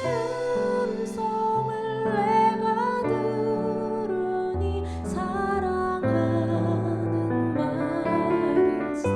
음성을 내가 들으니 사랑하는 말일세.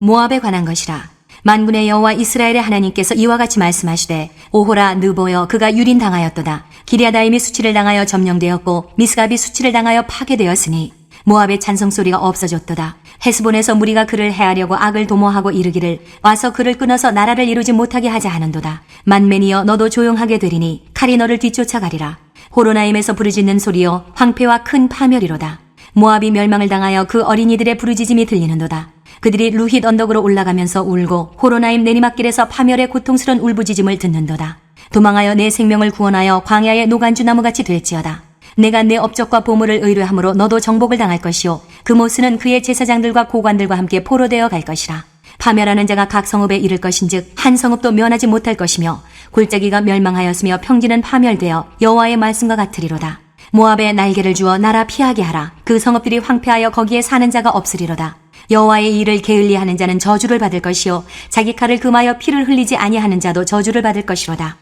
모압에 관한 것이라. 만군의 여호와 이스라엘의 하나님께서 이와 같이 말씀하시되 오호라 느보여 그가 유린당하였도다. 기럇아임이 수치를 당하여 점령되었고 미스갑이 수치를 당하여 파괴되었으니 모압의 찬송소리가 없어졌도다. 헤스본에서 무리가 그를 해하려고 악을 도모하고 이르기를 와서 그를 끊어서 나라를 이루지 못하게 하자 하는도다. 만맨이여 너도 조용하게 되리니 칼이 너를 뒤쫓아가리라. 호로나임에서 부르짖는 소리여 황폐와 큰 파멸이로다. 모압이 멸망을 당하여 그 어린이들의 부르짖음이 들리는도다. 그들이 루힛 언덕으로 올라가면서 울고 호로나임 내리막길에서 파멸의 고통스러운 울부짖음을 듣는도다. 도망하여 내 생명을 구원하여 광야의 노간주 나무같이 될지어다. 내가 내 업적과 보물을 의뢰함으로 너도 정복을 당할 것이요 그모스는 그의 제사장들과 고관들과 함께 포로되어 갈 것이라. 파멸하는 자가 각 성읍에 이를 것인즉 한 성읍도 면하지 못할 것이며 골짜기가 멸망하였으며 평지는 파멸되어 여호와의 말씀과 같으리로다. 모압에 날개를 주어 나라 피하게 하라. 그 성읍들이 황폐하여 거기에 사는 자가 없으리로다. 여호와의 일을 게을리하는 자는 저주를 받을 것이요 자기 칼을 금하여 피를 흘리지 아니하는 자도 저주를 받을 것이로다.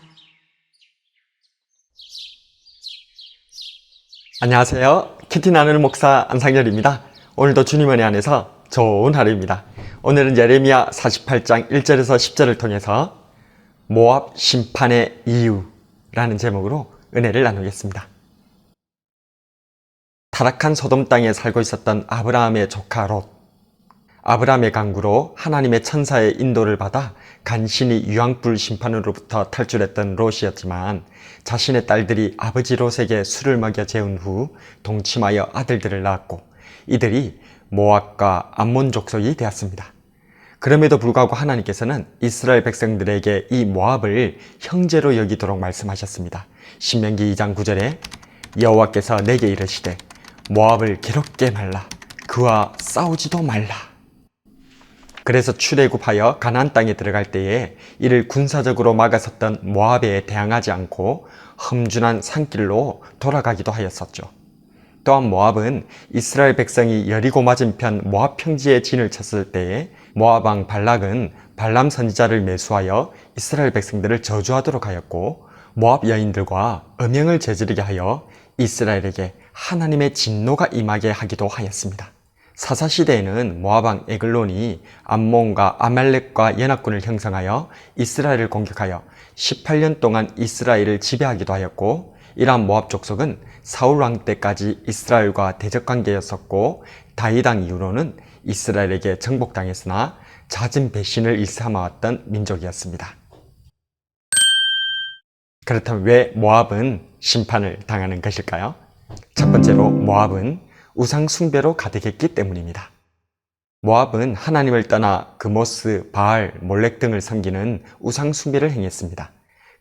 안녕하세요. 키티 나누는 목사 안상열입니다. 오늘도 주님 은혜 안에서 좋은 하루입니다. 오늘은 예레미야 48장 1절에서 10절을 통해서 모압 심판의 이유라는 제목으로 은혜를 나누겠습니다. 타락한 소돔 땅에 살고 있었던 아브라함의 조카 롯. 아브라함의 강구로 하나님의 천사의 인도를 받아 간신히 유황불 심판으로부터 탈출했던 롯이었지만 자신의 딸들이 아버지 롯에게 술을 먹여 재운 후 동침하여 아들들을 낳았고 이들이 모압과 암몬 족속이 되었습니다. 그럼에도 불구하고 하나님께서는 이스라엘 백성들에게 이 모압을 형제로 여기도록 말씀하셨습니다. 신명기 2장 9절에 여호와께서 내게 이르시되 모압을 괴롭게 말라 그와 싸우지도 말라. 그래서 출애굽하여 가나안 땅에 들어갈 때에 이를 군사적으로 막아섰던 모압에 대항하지 않고 험준한 산길로 돌아가기도 하였었죠. 또한 모압은 이스라엘 백성이 여리고 맞은편 모압 평지에 진을 쳤을 때에 모압 왕 발락은 발람 선지자를 매수하여 이스라엘 백성들을 저주하도록 하였고 모압 여인들과 음행을 저지르게 하여 이스라엘에게 하나님의 진노가 임하게 하기도 하였습니다. 사사시대에는 모압왕 에글론이 암몬과 아말렉과 연합군을 형성하여 이스라엘을 공격하여 18년 동안 이스라엘을 지배하기도 하였고 이러한 모압 족속은 사울왕 때까지 이스라엘과 대적관계였었고 다윗왕 이후로는 이스라엘에게 정복당했으나 잦은 배신을 일삼아왔던 민족이었습니다. 그렇다면 왜 모압은 심판을 당하는 것일까요? 첫 번째로 모압은 우상 숭배로 가득했기 때문입니다. 모압은 하나님을 떠나 그모스, 바알, 몰렉 등을 섬기는 우상 숭배를 행했습니다.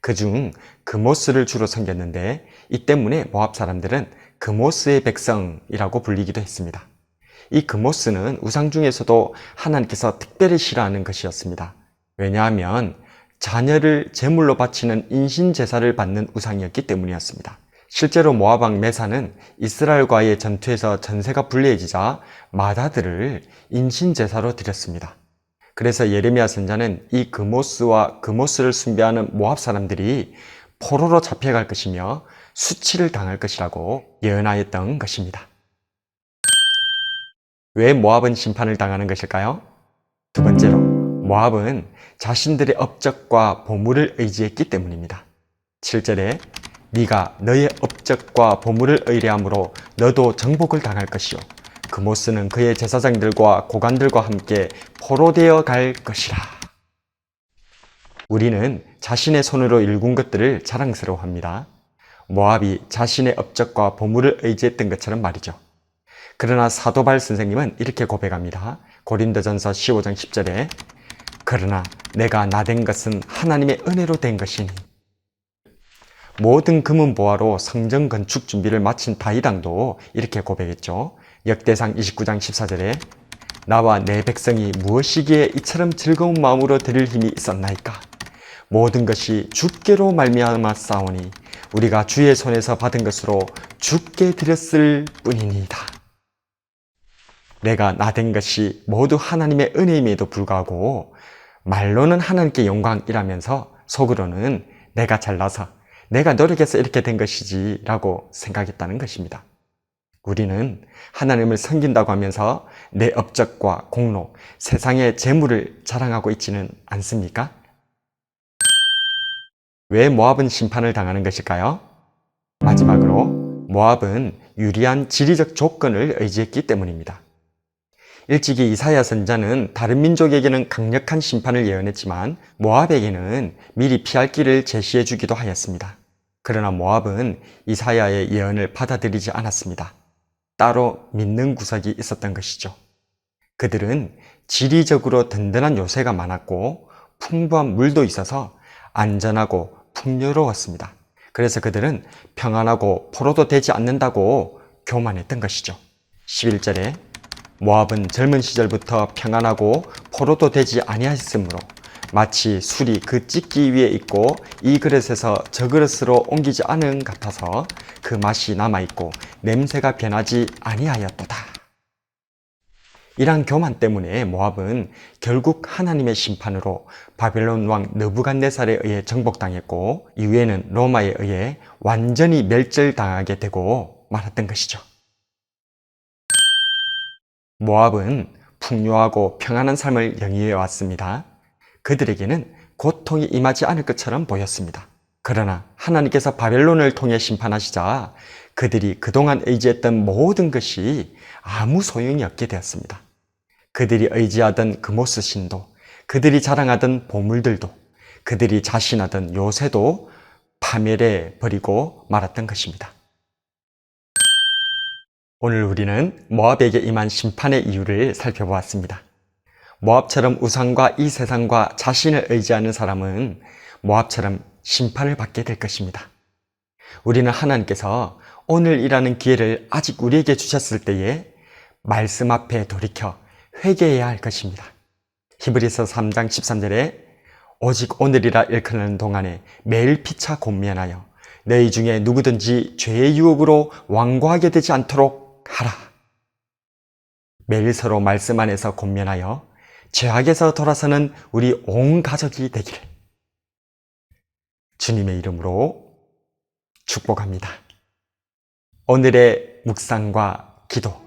그중 그모스를 주로 섬겼는데 이 때문에 모압 사람들은 그모스의 백성이라고 불리기도 했습니다. 이 그모스는 우상 중에서도 하나님께서 특별히 싫어하는 것이었습니다. 왜냐하면 자녀를 제물로 바치는 인신제사를 받는 우상이었기 때문이었습니다. 실제로 모압 왕 메사는 이스라엘과의 전투에서 전세가 불리해지자 마다들을 인신제사로 드렸습니다. 그래서 예레미야 선지자는 이 그모스와 그모스를 숭배하는 모압 사람들이 포로로 잡혀갈 것이며 수치를 당할 것이라고 예언하였던 것입니다. 왜 모압은 심판을 당하는 것일까요? 두 번째로, 모압은 자신들의 업적과 보물을 의지했기 때문입니다. 7절에 네가 너의 업적과 보물을 의뢰함으로 너도 정복을 당할 것이요 그모스는 그의 제사장들과 고관들과 함께 포로되어 갈 것이라. 우리는 자신의 손으로 일군 것들을 자랑스러워합니다. 모압이 자신의 업적과 보물을 의지했던 것처럼 말이죠. 그러나 사도 바울 선생님은 이렇게 고백합니다. 고린도전서 15장 10절에 그러나 내가 나된 것은 하나님의 은혜로 된 것이니 모든 금은 보화로 성전 건축 준비를 마친 다윗 왕도 이렇게 고백했죠. 역대상 29장 14절에 나와 내 백성이 무엇이기에 이처럼 즐거운 마음으로 드릴 힘이 있었나이까. 모든 것이 주께로 말미암아 싸우니 우리가 주의 손에서 받은 것으로 주께 드렸을 뿐이니이다. 내가 나된 것이 모두 하나님의 은혜임에도 불구하고 말로는 하나님께 영광이라면서 속으로는 내가 잘나서, 내가 노력해서 이렇게 된 것이지 라고 생각했다는 것입니다. 우리는 하나님을 섬긴다고 하면서 내 업적과 공로, 세상의 재물을 자랑하고 있지는 않습니까? 왜 모압은 심판을 당하는 것일까요? 마지막으로 모압은 유리한 지리적 조건을 의지했기 때문입니다. 일찍이 이사야 선지자는 다른 민족에게는 강력한 심판을 예언했지만 모압에게는 미리 피할 길을 제시해 주기도 하였습니다. 그러나 모압은 이사야의 예언을 받아들이지 않았습니다. 따로 믿는 구석이 있었던 것이죠. 그들은 지리적으로 든든한 요새가 많았고 풍부한 물도 있어서 안전하고 풍요로웠습니다. 그래서 그들은 평안하고 포로도 되지 않는다고 교만했던 것이죠. 11절에 모압은 젊은 시절부터 평안하고 포로도 되지 아니하였으므로 마치 술이 그 찢기 위에 있고 이 그릇에서 저 그릇으로 옮기지 않은 같아서 그 맛이 남아있고 냄새가 변하지 아니하였도다. 이러한 교만 때문에 모압은 결국 하나님의 심판으로 바벨론 왕 느부갓네살에 의해 정복당했고 이후에는 로마에 의해 완전히 멸절당하게 되고 말았던 것이죠. 모압은 풍요하고 평안한 삶을 영위해 왔습니다. 그들에게는 고통이 임하지 않을 것처럼 보였습니다. 그러나 하나님께서 바벨론을 통해 심판하시자 그들이 그동안 의지했던 모든 것이 아무 소용이 없게 되었습니다. 그들이 의지하던 그모스 신도, 그들이 자랑하던 보물들도, 그들이 자신하던 요새도 파멸해 버리고 말았던 것입니다. 오늘 우리는 모압에게 임한 심판의 이유를 살펴보았습니다. 모압처럼 우상과 이 세상과 자신을 의지하는 사람은 모압처럼 심판을 받게 될 것입니다. 우리는 하나님께서 오늘이라는 기회를 아직 우리에게 주셨을 때에 말씀 앞에 돌이켜 회개해야 할 것입니다. 히브리서 3장 13절에 오직 오늘이라 일컫는 동안에 매일 피차 곤면하여 너희 중에 누구든지 죄의 유혹으로 완고하게 되지 않도록 하라. 매일 서로 말씀 안에서 곤면하여 죄악에서 돌아서는 우리 온 가족이 되기를 주님의 이름으로 축복합니다. 오늘의 묵상과 기도.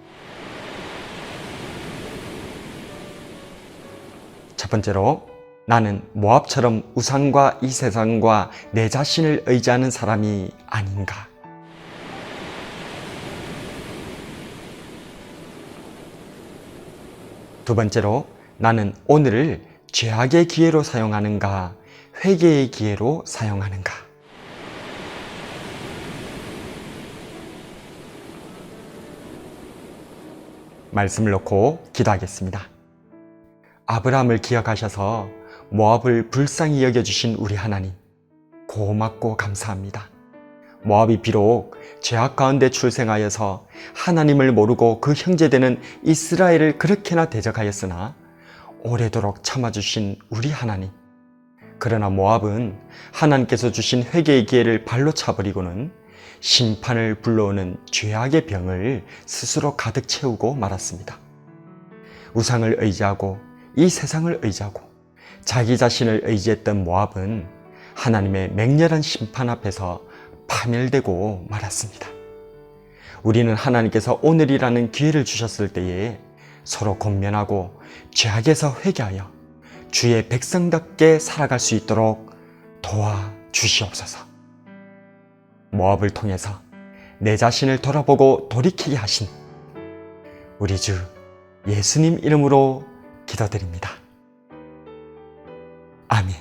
첫 번째로 나는 모압처럼 우상과 이 세상과 내 자신을 의지하는 사람이 아닌가? 두 번째로 나는 오늘을 죄악의 기회로 사용하는가, 회개의 기회로 사용하는가? 말씀을 놓고 기도하겠습니다. 아브라함을 기억하셔서 모압을 불쌍히 여겨주신 우리 하나님, 고맙고 감사합니다. 모압이 비록 죄악 가운데 출생하여서 하나님을 모르고 그 형제되는 이스라엘을 그렇게나 대적하였으나 오래도록 참아주신 우리 하나님. 그러나 모압은 하나님께서 주신 회개의 기회를 발로 차버리고는 심판을 불러오는 죄악의 병을 스스로 가득 채우고 말았습니다. 우상을 의지하고 이 세상을 의지하고 자기 자신을 의지했던 모압은 하나님의 맹렬한 심판 앞에서 파멸되고 말았습니다. 우리는 하나님께서 오늘이라는 기회를 주셨을 때에 서로 권면하고 죄악에서 회개하여 주의 백성답게 살아갈 수 있도록 도와주시옵소서. 모압을 통해서 내 자신을 돌아보고 돌이키게 하신 우리 주 예수님 이름으로 기도드립니다. 아멘.